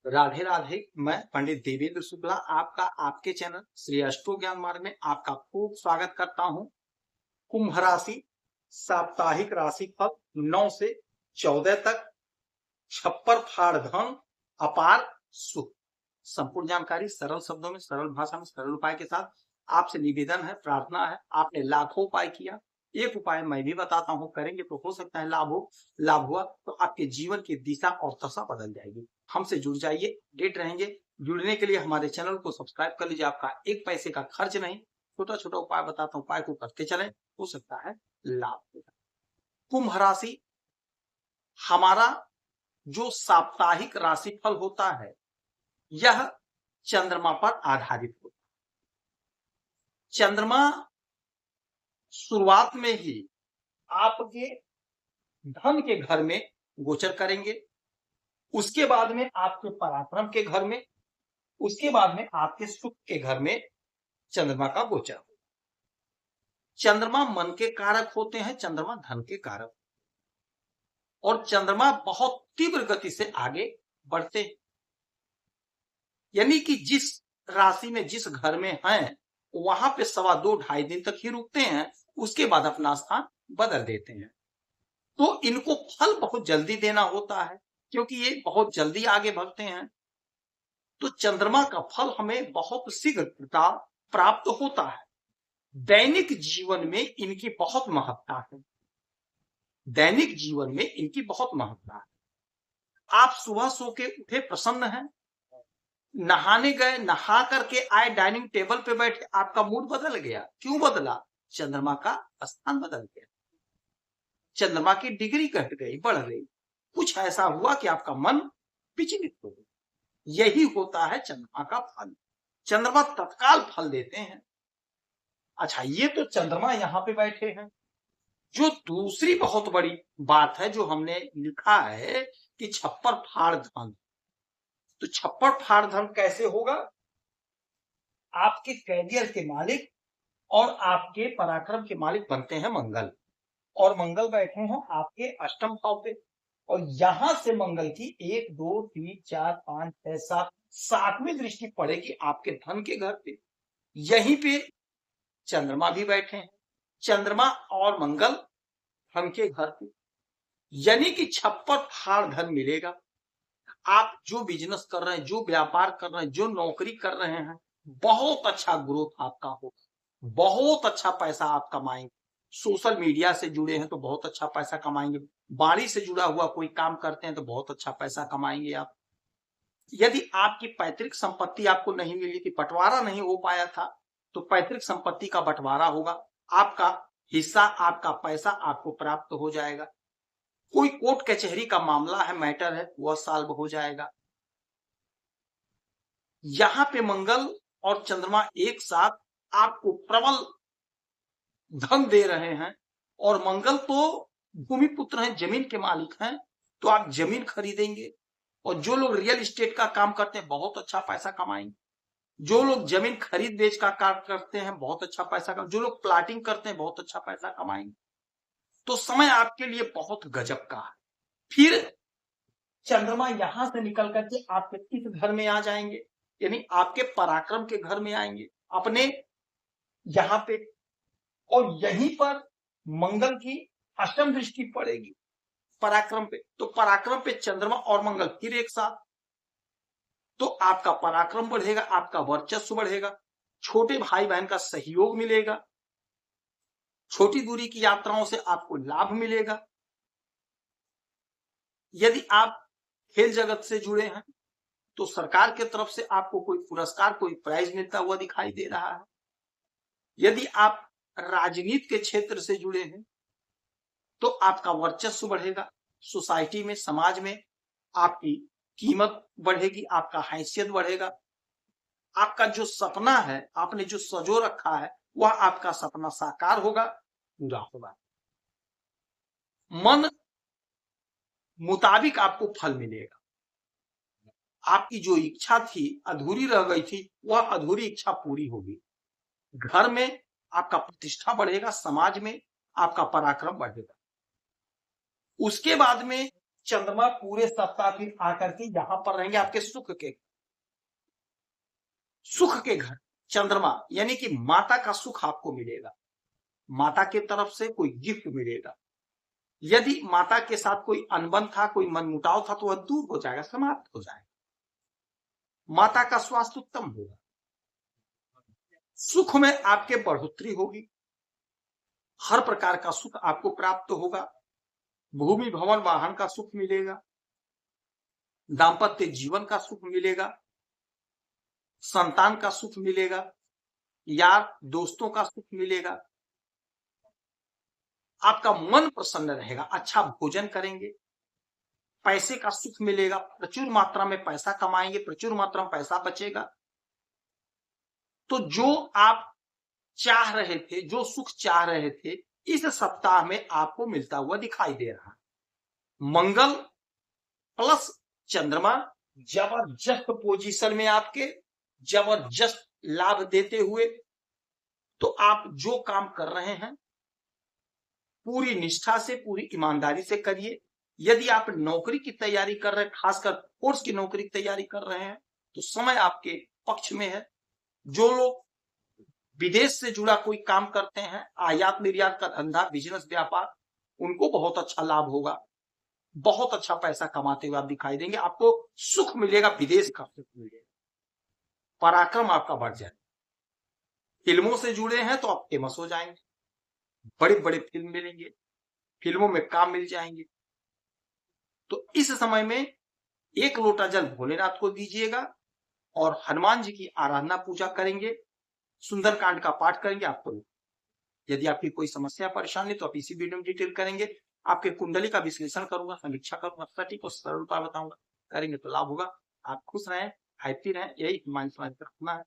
राधे राधे। मैं पंडित देवेंद्र शुक्ला आपका आपके चैनल श्री अष्टो ज्ञान मार्ग में आपका खूब स्वागत करता हूं। कुंभ राशि साप्ताहिक राशि फल 9 से 14 तक। छप्पर फाड़ धन अपार सुख। संपूर्ण जानकारी सरल शब्दों में सरल भाषा में सरल उपाय के साथ आपसे निवेदन है, प्रार्थना है। आपने लाखों उपाय किया, एक उपाय मैं भी बताता हूं, करेंगे तो हो सकता है लाभ हो। लाभ हुआ तो आपके जीवन की दिशा और दशा बदल जाएगी। हमसे जुड़ जाइए, अपडेट रहेंगे। जुड़ने के लिए हमारे चैनल को सब्सक्राइब कर लीजिए, आपका एक पैसे का खर्च नहीं। छोटा छोटा उपाय बताता हूं, उपाय को करते चलें, हो सकता है लाभ। कुंभ राशि हमारा जो साप्ताहिक राशिफल होता है यह चंद्रमा पर आधारित होता है। चंद्रमा शुरुआत में ही आपके धन के घर में गोचर करेंगे, उसके बाद में आपके पराक्रम के घर में, उसके बाद में आपके सुख के घर में चंद्रमा का गोचर होगा। चंद्रमा मन के कारक होते हैं, चंद्रमा धन के कारक, और चंद्रमा बहुत तीव्र गति से आगे बढ़ते हैं। यानी कि जिस राशि में जिस घर में हैं वहां पे 2.5 दिन तक ही रुकते हैं, उसके बाद अपना स्थान बदल देते हैं। तो इनको फल बहुत जल्दी देना होता है क्योंकि ये बहुत जल्दी आगे बढ़ते हैं। तो चंद्रमा का फल हमें बहुत शीघ्रता प्राप्त होता है। दैनिक जीवन में इनकी बहुत महत्ता है। दैनिक जीवन में इनकी बहुत महत्ता है। आप सुबह सो के उठे, प्रसन्न हैं, नहाने गए, नहा करके आए, डाइनिंग टेबल पे बैठे, आपका मूड बदल गया। क्यों बदला? चंद्रमा का स्थान बदल गया, चंद्रमा की डिग्री घट गई, बढ़ गई, कुछ ऐसा हुआ कि आपका मन विचलित हो गया। यही होता है चंद्रमा का फल। चंद्रमा तत्काल फल देते हैं। अच्छा, ये तो चंद्रमा यहां पे बैठे हैं। जो दूसरी बहुत बड़ी बात है जो हमने लिखा है कि छप्पर फाड़ धन, तो छप्पर फाड़ धन कैसे होगा? आपके कैरियर के मालिक और आपके पराक्रम के मालिक बनते हैं मंगल, और मंगल बैठे हैं आपके अष्टम भाव पे, और यहां से मंगल की 1 2 3 4 5 6 7 7वीं दृष्टि पड़ेगी आपके धन के घर पे। यहीं पे चंद्रमा भी बैठे हैं, चंद्रमा और मंगल धन के घर पे, यानी कि छप्पर फाड़ धन मिलेगा। आप जो बिजनेस कर रहे हैं, जो व्यापार कर रहे हैं, जो नौकरी कर रहे हैं, बहुत अच्छा ग्रोथ आपका होगा, बहुत अच्छा पैसा आप कमाएंगे। सोशल मीडिया से जुड़े हैं तो बहुत अच्छा पैसा कमाएंगे। बाड़ी से जुड़ा हुआ कोई काम करते हैं तो बहुत अच्छा पैसा कमाएंगे आप। यदि आपकी पैतृक संपत्ति आपको नहीं मिली थी, बंटवारा नहीं हो पाया था, तो पैतृक संपत्ति का बंटवारा होगा, आपका हिस्सा, आपका पैसा आपको प्राप्त हो जाएगा। कोई कोर्ट कचहरी का मामला है, मैटर है, वह सॉल्व हो जाएगा। यहां पे मंगल और चंद्रमा एक साथ आपको प्रबल धन दे रहे हैं, और मंगल तो भूमिपुत्र हैं, जमीन के मालिक हैं, तो आप जमीन खरीदेंगे। और जो लोग रियल एस्टेट का काम करते हैं बहुत अच्छा पैसा कमाएंगे। जो लोग जमीन खरीद बेच का काम करते हैं बहुत अच्छा पैसा कमाएंगे। जो लोग प्लाटिंग करते हैं बहुत अच्छा पैसा कमाएंगे। तो समय आपके लिए बहुत गजब का है। फिर चंद्रमा यहां से निकल करके आपके इस घर में आ जाएंगे, यानी आपके पराक्रम के घर में आएंगे, अपने यहां पे, और यहीं पर मंगल की अष्टम दृष्टि पड़ेगी पराक्रम पे। तो पराक्रम पे चंद्रमा और मंगल फिर एक साथ, तो आपका पराक्रम बढ़ेगा, आपका वर्चस्व बढ़ेगा, छोटे भाई बहन का सहयोग मिलेगा, छोटी दूरी की यात्राओं से आपको लाभ मिलेगा। यदि आप खेल जगत से जुड़े हैं तो सरकार की तरफ से आपको कोई पुरस्कार, कोई प्राइज मिलता हुआ दिखाई दे रहा है। यदि आप राजनीति के क्षेत्र से जुड़े हैं तो आपका वर्चस्व बढ़ेगा, सोसाइटी में, समाज में आपकी कीमत बढ़ेगी, आपका हैसियत बढ़ेगा। आपका जो सपना है, आपने जो सजो रखा है, वह आपका सपना साकार होगा, पूरा होगा। मन मुताबिक आपको फल मिलेगा। आपकी जो इच्छा थी, अधूरी रह गई थी, वह अधूरी इच्छा पूरी होगी। घर में आपका प्रतिष्ठा बढ़ेगा, समाज में आपका पराक्रम बढ़ेगा। उसके बाद में चंद्रमा पूरे सप्ताह फिर आकर के यहां पर रहेंगे आपके सुख के घर। चंद्रमा यानी कि माता का सुख आपको मिलेगा, माता की तरफ से कोई गिफ्ट मिलेगा। यदि माता के साथ कोई अनबन था, कोई मनमुटाव था, तो वह दूर हो जाएगा, समाप्त हो जाएगा। माता का स्वास्थ्य उत्तम होगा, सुख में आपके बढ़ोतरी होगी, हर प्रकार का सुख आपको प्राप्त होगा। भूमि भवन वाहन का सुख मिलेगा, दाम्पत्य जीवन का सुख मिलेगा, संतान का सुख मिलेगा, यार दोस्तों का सुख मिलेगा, आपका मन प्रसन्न रहेगा, अच्छा भोजन करेंगे, पैसे का सुख मिलेगा, प्रचुर मात्रा में पैसा कमाएंगे, प्रचुर मात्रा में पैसा बचेगा। तो जो आप चाह रहे थे, जो सुख चाह रहे थे, इस सप्ताह में आपको मिलता हुआ दिखाई दे रहा है। मंगल प्लस चंद्रमा जबरदस्त पोजीशन में, आपके जबरदस्त लाभ देते हुए। तो आप जो काम कर रहे हैं पूरी निष्ठा से, पूरी ईमानदारी से करिए। यदि आप नौकरी की तैयारी कर रहे हैं, खासकर कोर्स की नौकरी की तैयारी कर रहे हैं, तो समय आपके पक्ष में है। जो लोग विदेश से जुड़ा कोई काम करते हैं, आयात निर्यात का धंधा, बिजनेस, व्यापार, उनको बहुत अच्छा लाभ होगा, बहुत अच्छा पैसा कमाते हुए आप दिखाई देंगे। आपको सुख मिलेगा, विदेश का सुख मिलेगा, पराक्रम आपका बढ़ जाएगा। फिल्मों से जुड़े हैं तो आप फेमस हो जाएंगे, बड़े बड़े फिल्म मिलेंगे, फिल्मों में काम मिल जाएंगे। तो इस समय में 1 लोटा जल भोलेनाथ को दीजिएगा और हनुमान जी की आराधना पूजा करेंगे, सुंदरकांड का पाठ करेंगे। आपको यदि आपकी कोई समस्या परेशानी तो आप इसी वीडियो में डिटेल करेंगे। आपके कुंडली का विश्लेषण करूंगा, समीक्षा करूंगा, सटीक और सरल उपाय बताऊंगा। करेंगे तो लाभ होगा। आप खुश रहें, हैप्पी रहें, यही हमारी समाज का है।